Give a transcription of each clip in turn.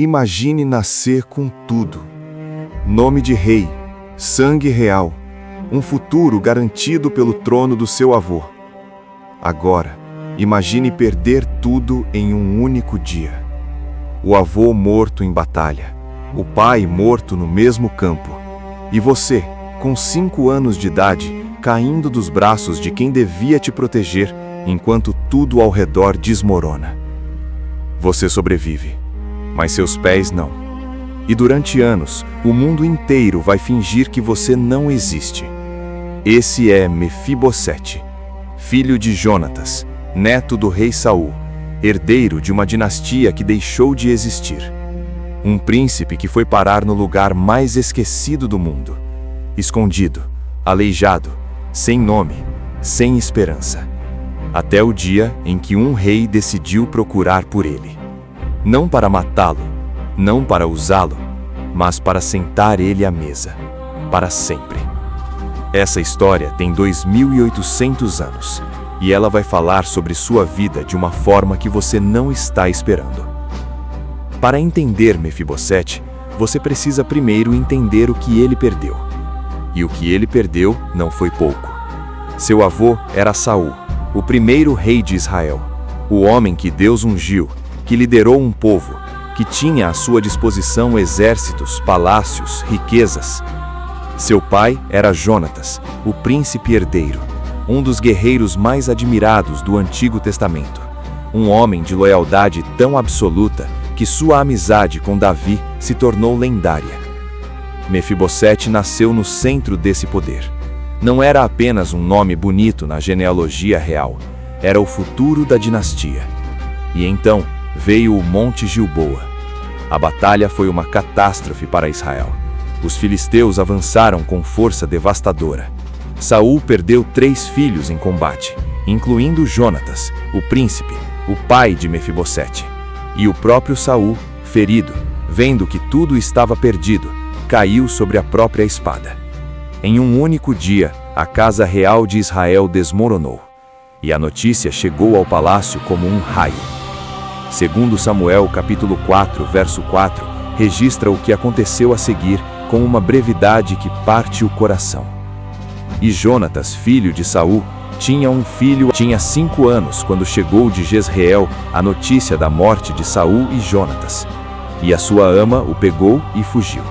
Imagine nascer com tudo. Nome de rei, sangue real, um futuro garantido pelo trono do seu avô. Agora, imagine perder tudo em um único dia. O avô morto em batalha, o pai morto no mesmo campo, e você, com 5 anos de idade, caindo dos braços de quem devia te proteger, enquanto tudo ao redor desmorona. Você sobrevive, mas seus pés não. E durante anos, o mundo inteiro vai fingir que você não existe. Esse é Mefibosete, filho de Jonatas, neto do rei Saul, herdeiro de uma dinastia que deixou de existir. Um príncipe que foi parar no lugar mais esquecido do mundo, escondido, aleijado, sem nome, sem esperança. Até o dia em que um rei decidiu procurar por ele. Não para matá-lo, não para usá-lo, mas para sentar ele à mesa, para sempre. Essa história tem 2.800 anos, e ela vai falar sobre sua vida de uma forma que você não está esperando. Para entender Mefibosete, você precisa primeiro entender o que ele perdeu. E o que ele perdeu não foi pouco. Seu avô era Saul, o primeiro rei de Israel, o homem que Deus ungiu, que liderou um povo, que tinha à sua disposição exércitos, palácios, riquezas. Seu pai era Jonatas, o príncipe herdeiro, um dos guerreiros mais admirados do Antigo Testamento, um homem de loyaldade tão absoluta que sua amizade com Davi se tornou lendária. Mefibosete nasceu no centro desse poder. Não era apenas um nome bonito na genealogia real, era o futuro da dinastia. E então veio o Monte Gilboa. A batalha foi uma catástrofe para Israel. Os filisteus avançaram com força devastadora. Saul perdeu 3 filhos em combate, incluindo Jonatas, o príncipe, o pai de Mefibosete. E o próprio Saul, ferido, vendo que tudo estava perdido, caiu sobre a própria espada. Em um único dia, a casa real de Israel desmoronou, e a notícia chegou ao palácio como um raio. Segundo Samuel, capítulo 4, verso 4, registra o que aconteceu a seguir com uma brevidade que parte o coração. E Jonatas, filho de Saul, tinha 5 anos quando chegou de Jezreel a notícia da morte de Saul e Jonatas. E a sua ama o pegou e fugiu.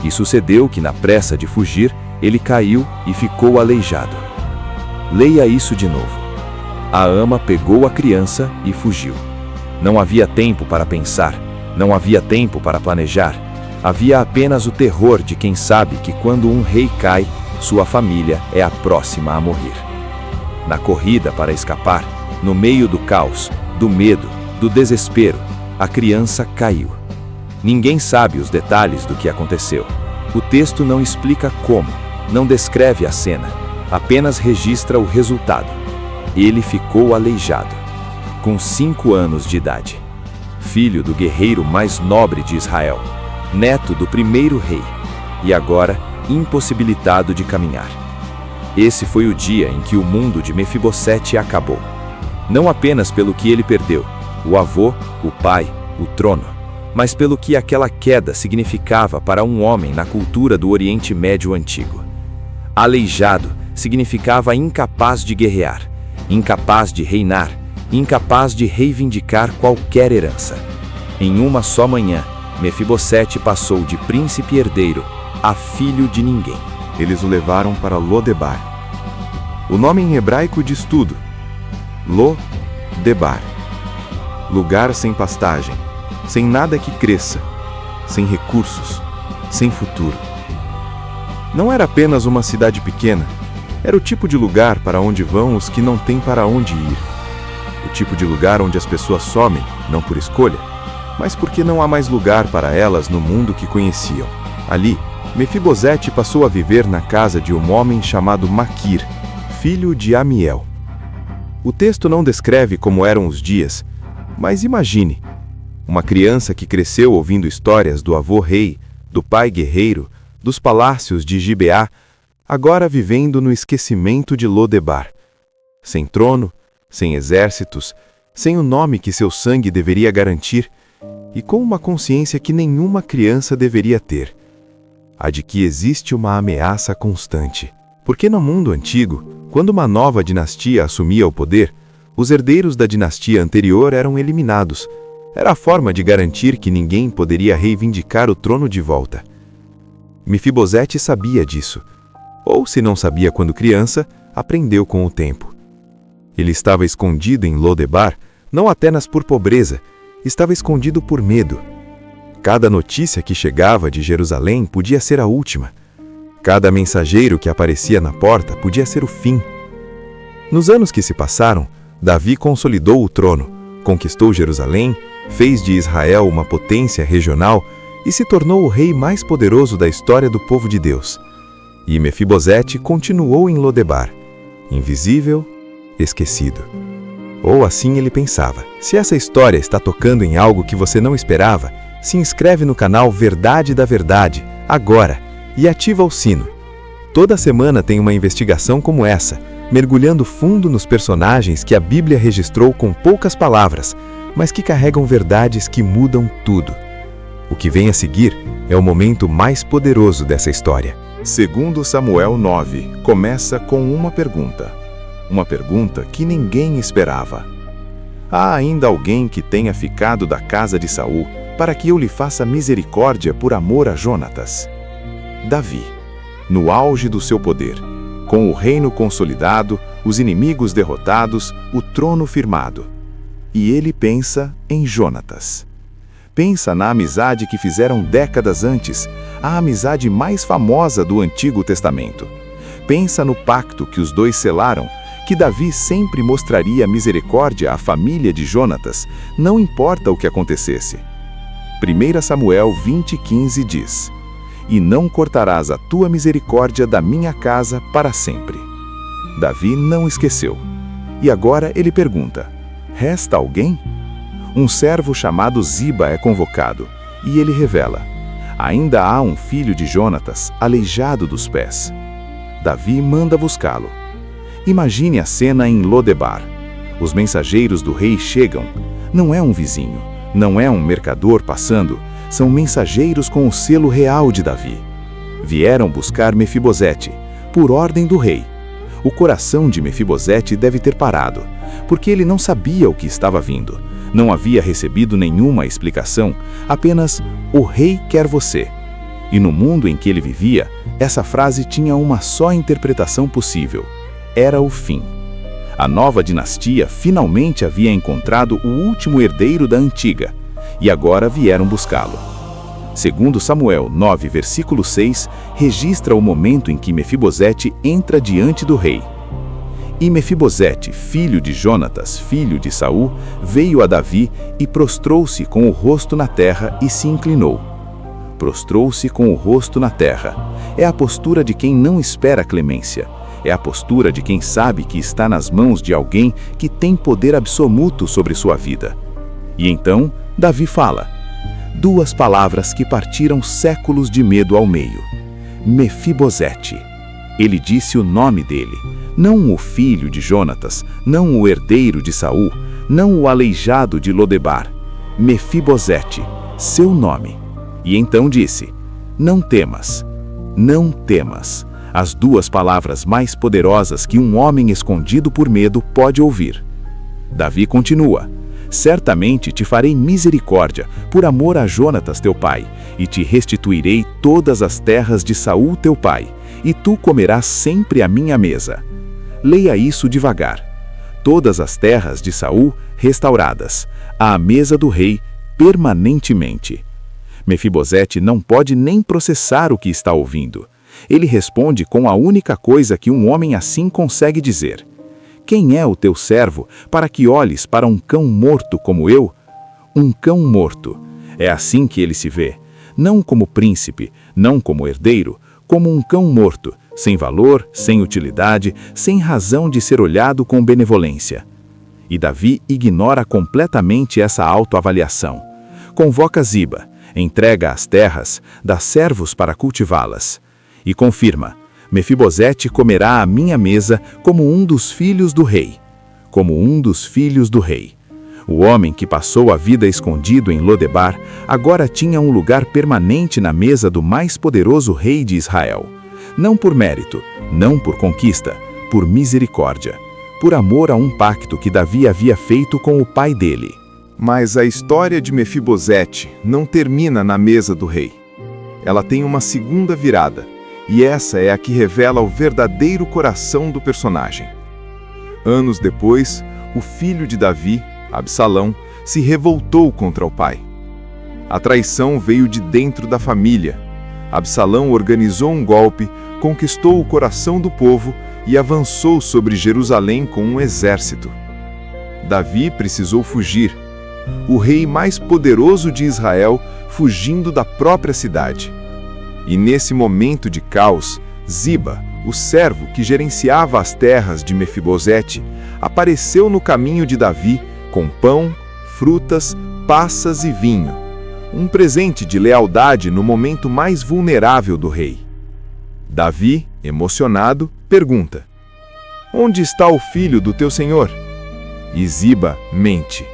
E sucedeu que na pressa de fugir, ele caiu e ficou aleijado. Leia isso de novo. A ama pegou a criança e fugiu. Não havia tempo para pensar, não havia tempo para planejar. Havia apenas o terror de quem sabe que quando um rei cai, sua família é a próxima a morrer. Na corrida para escapar, no meio do caos, do medo, do desespero, a criança caiu. Ninguém sabe os detalhes do que aconteceu. O texto não explica como, não descreve a cena, apenas registra o resultado. Ele ficou aleijado, com 5 anos de idade. Filho do guerreiro mais nobre de Israel, neto do primeiro rei, e agora impossibilitado de caminhar. Esse foi o dia em que o mundo de Mefibosete acabou. Não apenas pelo que ele perdeu, o avô, o pai, o trono, mas pelo que aquela queda significava para um homem na cultura do Oriente Médio antigo. Aleijado significava incapaz de guerrear, incapaz de reinar, incapaz de reivindicar qualquer herança. Em uma só manhã, Mefibosete passou de príncipe herdeiro a filho de ninguém. Eles o levaram para Lodebar. O nome em hebraico diz tudo. Lodebar. Lugar sem pastagem, sem nada que cresça, sem recursos, sem futuro. Não era apenas uma cidade pequena, era o tipo de lugar para onde vão os que não têm para onde ir. O tipo de lugar onde as pessoas somem, não por escolha, mas porque não há mais lugar para elas no mundo que conheciam. Ali, Mefibosete passou a viver na casa de um homem chamado Maquir, filho de Amiel. O texto não descreve como eram os dias, mas imagine, uma criança que cresceu ouvindo histórias do avô rei, do pai guerreiro, dos palácios de Gibeá, agora vivendo no esquecimento de Lodebar. Sem trono, sem exércitos, sem o nome que seu sangue deveria garantir, e com uma consciência que nenhuma criança deveria ter: a de que existe uma ameaça constante. Porque no mundo antigo, quando uma nova dinastia assumia o poder, os herdeiros da dinastia anterior eram eliminados. Era a forma de garantir que ninguém poderia reivindicar o trono de volta. Mefibosete sabia disso, ou se não sabia quando criança, aprendeu com o tempo. Ele estava escondido em Lodebar, não apenas por pobreza, estava escondido por medo. Cada notícia que chegava de Jerusalém podia ser a última. Cada mensageiro que aparecia na porta podia ser o fim. Nos anos que se passaram, Davi consolidou o trono, conquistou Jerusalém, fez de Israel uma potência regional e se tornou o rei mais poderoso da história do povo de Deus. E Mefibosete continuou em Lodebar, invisível, esquecido. Ou assim ele pensava. Se essa história está tocando em algo que você não esperava, se inscreve no canal Verdade da Verdade, agora, e ativa o sino. Toda semana tem uma investigação como essa, mergulhando fundo nos personagens que a Bíblia registrou com poucas palavras, mas que carregam verdades que mudam tudo. O que vem a seguir é o momento mais poderoso dessa história. Segundo Samuel 9, começa com uma pergunta. Uma pergunta que ninguém esperava. Há ainda alguém que tenha ficado da casa de Saul para que eu lhe faça misericórdia por amor a Jonatas? Davi, no auge do seu poder, com o reino consolidado, os inimigos derrotados, o trono firmado. E ele pensa em Jonatas. Pensa na amizade que fizeram décadas antes, a amizade mais famosa do Antigo Testamento. Pensa no pacto que os dois selaram, que Davi sempre mostraria misericórdia à família de Jonatas, não importa o que acontecesse. 1 Samuel 20:15 diz: "E não cortarás a tua misericórdia da minha casa para sempre." Davi não esqueceu. E agora ele pergunta: resta alguém? Um servo chamado Ziba é convocado, e ele revela: ainda há um filho de Jonatas, aleijado dos pés. Davi manda buscá-lo. Imagine a cena em Lodebar. Os mensageiros do rei chegam. Não é um vizinho, não é um mercador passando, são mensageiros com o selo real de Davi. Vieram buscar Mefibosete, por ordem do rei. O coração de Mefibosete deve ter parado, porque ele não sabia o que estava vindo. Não havia recebido nenhuma explicação, apenas "o rei quer você." E no mundo em que ele vivia, essa frase tinha uma só interpretação possível: era o fim. A nova dinastia finalmente havia encontrado o último herdeiro da antiga, e agora vieram buscá-lo. Segundo Samuel 9, versículo 6, registra o momento em que Mefibosete entra diante do rei. E Mefibosete, filho de Jonatas, filho de Saul, veio a Davi e prostrou-se com o rosto na terra e se inclinou. Prostrou-se com o rosto na terra. É a postura de quem não espera clemência. É a postura de quem sabe que está nas mãos de alguém que tem poder absoluto sobre sua vida. E então, Davi fala. Duas palavras que partiram séculos de medo ao meio. Mefibosete. Ele disse o nome dele. Não o filho de Jonatas, não o herdeiro de Saul, não o aleijado de Lodebar. Mefibosete, seu nome. E então disse: não temas, não temas. As duas palavras mais poderosas que um homem escondido por medo pode ouvir. Davi continua: certamente te farei misericórdia por amor a Jonatas teu pai, e te restituirei todas as terras de Saul teu pai, e tu comerás sempre à minha mesa. Leia isso devagar. Todas as terras de Saul restauradas, à mesa do rei permanentemente. Mefibosete não pode nem processar o que está ouvindo. Ele responde com a única coisa que um homem assim consegue dizer: quem é o teu servo para que olhes para um cão morto como eu? Um cão morto. É assim que ele se vê. Não como príncipe, não como herdeiro, como um cão morto, sem valor, sem utilidade, sem razão de ser olhado com benevolência. E Davi ignora completamente essa autoavaliação. Convoca Ziba, entrega as terras, dá servos para cultivá-las. E confirma: Mefibosete comerá à minha mesa como um dos filhos do rei. Como um dos filhos do rei. O homem que passou a vida escondido em Lodebar agora tinha um lugar permanente na mesa do mais poderoso rei de Israel. Não por mérito, não por conquista, por misericórdia, por amor a um pacto que Davi havia feito com o pai dele. Mas a história de Mefibosete não termina na mesa do rei. Ela tem uma segunda virada, e essa é a que revela o verdadeiro coração do personagem. Anos depois, o filho de Davi, Absalão, se revoltou contra o pai. A traição veio de dentro da família. Absalão organizou um golpe, conquistou o coração do povo e avançou sobre Jerusalém com um exército. Davi precisou fugir. O rei mais poderoso de Israel fugindo da própria cidade. E nesse momento de caos, Ziba, o servo que gerenciava as terras de Mefibosete, apareceu no caminho de Davi com pão, frutas, passas e vinho. Um presente de lealdade no momento mais vulnerável do rei. Davi, emocionado, pergunta: "Onde está o filho do teu senhor?" E Ziba mente,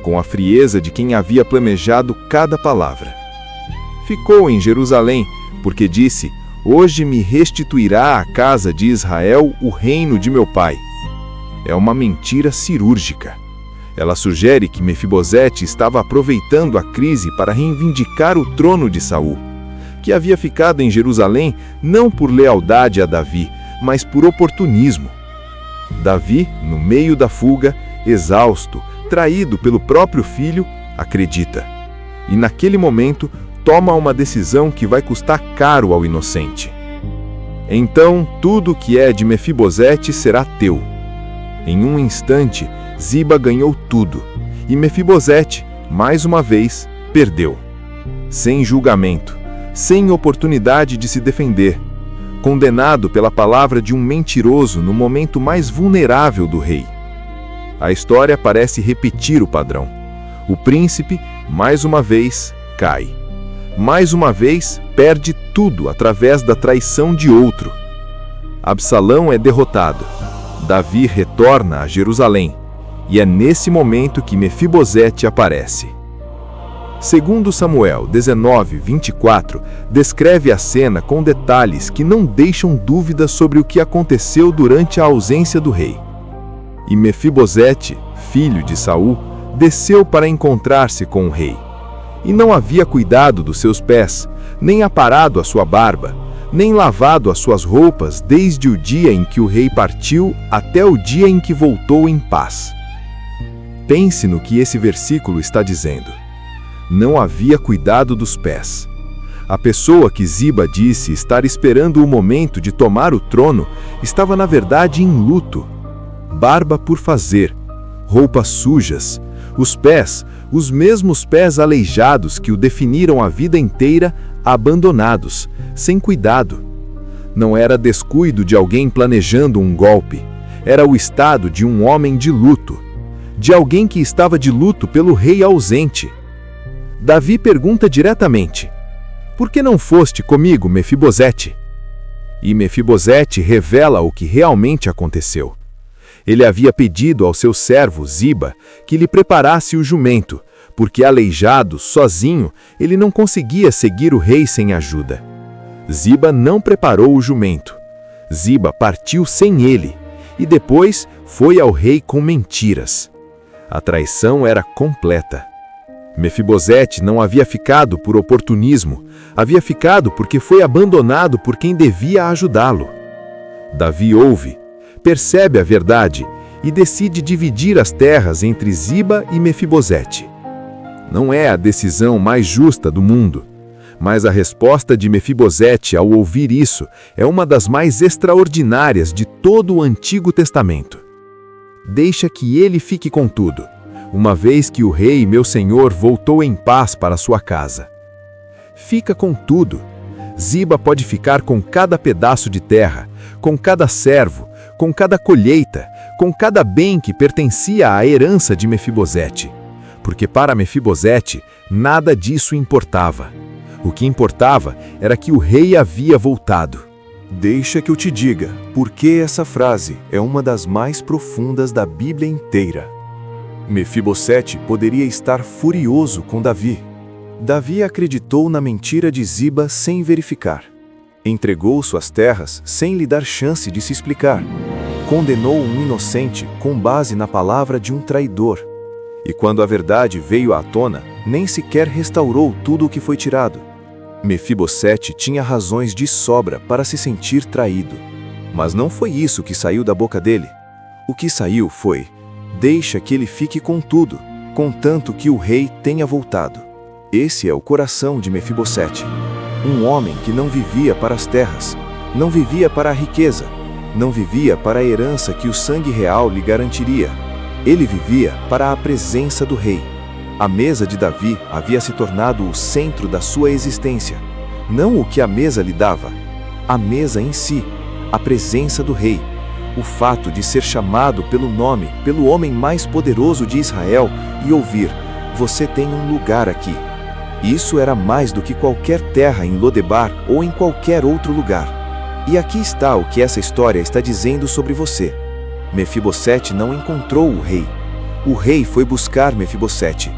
com a frieza de quem havia planejado cada palavra. Ficou em Jerusalém, porque disse: "Hoje me restituirá à casa de Israel o reino de meu pai." É uma mentira cirúrgica. Ela sugere que Mefibosete estava aproveitando a crise para reivindicar o trono de Saul, que havia ficado em Jerusalém não por lealdade a Davi, mas por oportunismo. Davi, no meio da fuga, exausto, traído pelo próprio filho, acredita. E naquele momento, toma uma decisão que vai custar caro ao inocente. Então, tudo que é de Mefibosete será teu. Em um instante, Ziba ganhou tudo, e Mefibosete, mais uma vez, perdeu. Sem julgamento, sem oportunidade de se defender, condenado pela palavra de um mentiroso no momento mais vulnerável do rei. A história parece repetir o padrão. O príncipe, mais uma vez, cai. Mais uma vez, perde tudo através da traição de outro. Absalão é derrotado. Davi retorna a Jerusalém. E é nesse momento que Mefibosete aparece. Segundo Samuel 19:24, descreve a cena com detalhes que não deixam dúvidas sobre o que aconteceu durante a ausência do rei. E Mefibosete, filho de Saul, desceu para encontrar-se com o rei. E não havia cuidado dos seus pés, nem aparado a sua barba, nem lavado as suas roupas desde o dia em que o rei partiu até o dia em que voltou em paz. Pense no que esse versículo está dizendo. Não havia cuidado dos pés. A pessoa que Ziba disse estar esperando o momento de tomar o trono estava na verdade em luto. Barba por fazer, roupas sujas, os pés, os mesmos pés aleijados que o definiram a vida inteira, abandonados, sem cuidado. Não era descuido de alguém planejando um golpe, era o estado de um homem de luto, de alguém que estava de luto pelo rei ausente. Davi pergunta diretamente: "Por que não foste comigo, Mefibosete?" E Mefibosete revela o que realmente aconteceu. Ele havia pedido ao seu servo Ziba que lhe preparasse o jumento, porque aleijado, sozinho, ele não conseguia seguir o rei sem ajuda. Ziba não preparou o jumento. Ziba partiu sem ele, e depois foi ao rei com mentiras. A traição era completa. Mefibosete não havia ficado por oportunismo, havia ficado porque foi abandonado por quem devia ajudá-lo. Davi ouve, percebe a verdade e decide dividir as terras entre Ziba e Mefibosete. Não é a decisão mais justa do mundo, mas a resposta de Mefibosete ao ouvir isso é uma das mais extraordinárias de todo o Antigo Testamento. Deixa que ele fique com tudo, uma vez que o rei, meu senhor, voltou em paz para sua casa. Fica com tudo. Ziba pode ficar com cada pedaço de terra, com cada servo, com cada colheita, com cada bem que pertencia à herança de Mefibosete. Porque para Mefibosete, nada disso importava. O que importava era que o rei havia voltado. Deixa que eu te diga por que essa frase é uma das mais profundas da Bíblia inteira. Mefibosete poderia estar furioso com Davi. Davi acreditou na mentira de Ziba sem verificar. Entregou suas terras sem lhe dar chance de se explicar. Condenou um inocente com base na palavra de um traidor. E quando a verdade veio à tona, nem sequer restaurou tudo o que foi tirado. Mefibosete tinha razões de sobra para se sentir traído. Mas não foi isso que saiu da boca dele. O que saiu foi: deixa que ele fique com tudo, contanto que o rei tenha voltado. Esse é o coração de Mefibosete. Um homem que não vivia para as terras, não vivia para a riqueza, não vivia para a herança que o sangue real lhe garantiria. Ele vivia para a presença do rei. A mesa de Davi havia se tornado o centro da sua existência. Não o que a mesa lhe dava, a mesa em si, a presença do rei. O fato de ser chamado pelo nome, pelo homem mais poderoso de Israel e ouvir: você tem um lugar aqui. Isso era mais do que qualquer terra em Lodebar ou em qualquer outro lugar. E aqui está o que essa história está dizendo sobre você. Mefibosete não encontrou o rei. O rei foi buscar Mefibosete.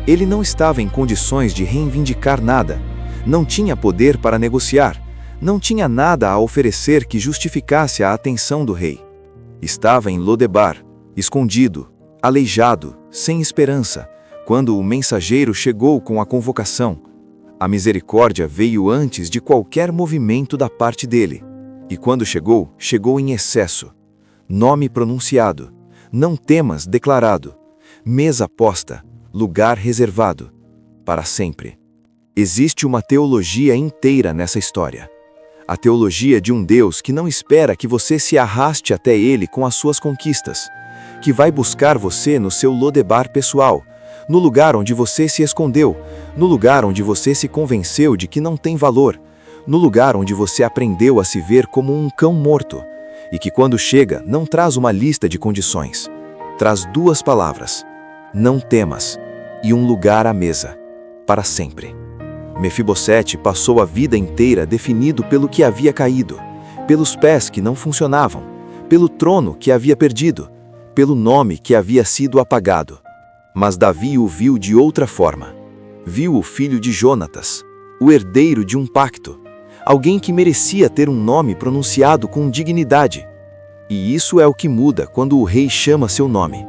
Ele não estava em condições de reivindicar nada. Não tinha poder para negociar. Não tinha nada a oferecer que justificasse a atenção do rei. Estava em Lodebar, escondido, aleijado, sem esperança, quando o mensageiro chegou com a convocação. A misericórdia veio antes de qualquer movimento da parte dele. E quando chegou, chegou em excesso. Nome pronunciado, não temas declarado, mesa posta, lugar reservado, para sempre. Existe uma teologia inteira nessa história. A teologia de um Deus que não espera que você se arraste até Ele com as suas conquistas, que vai buscar você no seu Lodebar pessoal, no lugar onde você se escondeu, no lugar onde você se convenceu de que não tem valor, no lugar onde você aprendeu a se ver como um cão morto, e que quando chega não traz uma lista de condições, traz duas palavras: não temas, e um lugar à mesa, para sempre. Mefibosete passou a vida inteira definido pelo que havia caído, pelos pés que não funcionavam, pelo trono que havia perdido, pelo nome que havia sido apagado. Mas Davi o viu de outra forma. Viu o filho de Jonatas, o herdeiro de um pacto, alguém que merecia ter um nome pronunciado com dignidade. E isso é o que muda quando o rei chama seu nome.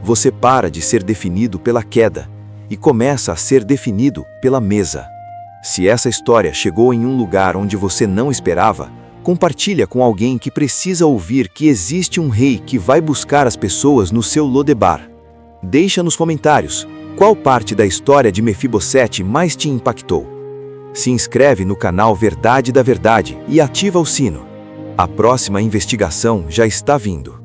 Você para de ser definido pela queda e começa a ser definido pela mesa. Se essa história chegou em um lugar onde você não esperava, compartilha com alguém que precisa ouvir que existe um rei que vai buscar as pessoas no seu Lodebar. Deixa nos comentários qual parte da história de Mefibosete mais te impactou. Se inscreve no canal Verdade da Verdade e ativa o sino. A próxima investigação já está vindo.